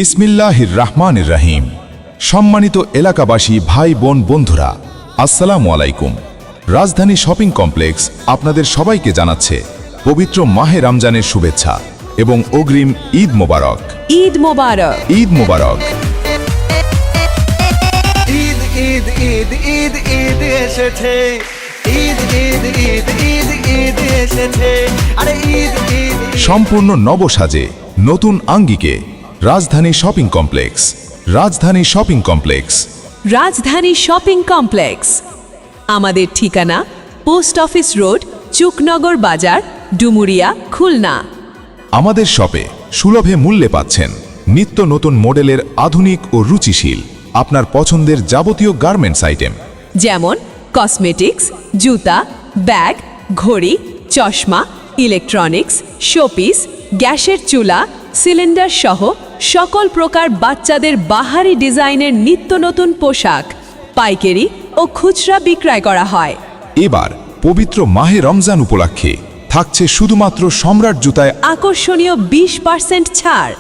বিসমিল্লাহির রহমানির রহিম। সম্মানিত এলাকাবাসী, ভাই বোন, বন্ধুরা, আসসালামু আলাইকুম। রাজধানী শপিং কমপ্লেক্স আপনাদের সবাইকে জানাচ্ছে পবিত্র মাহে রমজানের শুভেচ্ছা এবং অগ্রিম ঈদ মোবারক। ঈদ মোবারক। ঈদ মোবারক। ঈদ ঈদ ঈদ ঈদ ঈদ এসেছে, ঈদ ঈদ ঈদ ঈদ ঈদ এসেছে, আরে ঈদ ঈদ। সম্পূর্ণ নবসাজে, নতুন আঙ্গিকে রাজধানী শপিং কমপ্লেক্স। রাজধানী শপিং কমপ্লেক্স। রাজধানী শপিং কমপ্লেক্স। আমাদের ঠিকানা পোস্ট অফিস রোড, চুকনগর বাজার, ডুমুরিয়া, খুলনা। আমাদের শপে সুলভে মূল্যে পাচ্ছেন নিত্য নতুন মডেলের আধুনিক ও রুচিশীল আপনার পছন্দের যাবতীয় গার্মেন্টস আইটেম, যেমন কসমেটিক্স, জুতা, ব্যাগ, ঘড়ি, চশমা, ইলেকট্রনিক্স, শোপিস, গ্যাসের চুলা, সিলিন্ডার সহ সকল প্রকার বাচ্চাদের বাহারি ডিজাইনের নিত্য নতুন পোশাক পাইকারি ও খুচরা বিক্রয় করা হয়। এবার পবিত্র মাহে রমজান উপলক্ষে থাকছে শুধুমাত্র সম্রাট জুতায় আকর্ষণীয় 20% ছাড়,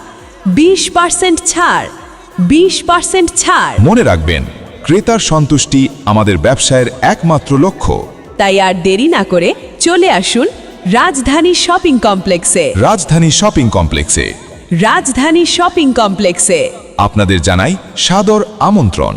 20% ছাড়, 20% ছাড়। মনে রাখবেন, ক্রেতার সন্তুষ্টি আমাদের ব্যবসায়ের একমাত্র লক্ষ্য। তাই আর দেরি না করে চলে আসুন রাজধানী শপিং কমপ্লেক্সে। রাজধানী শপিং কমপ্লেক্সে রাজধানী শপিং কমপ্লেক্সে আপনাদের জানাই সাদর আমন্ত্রণ।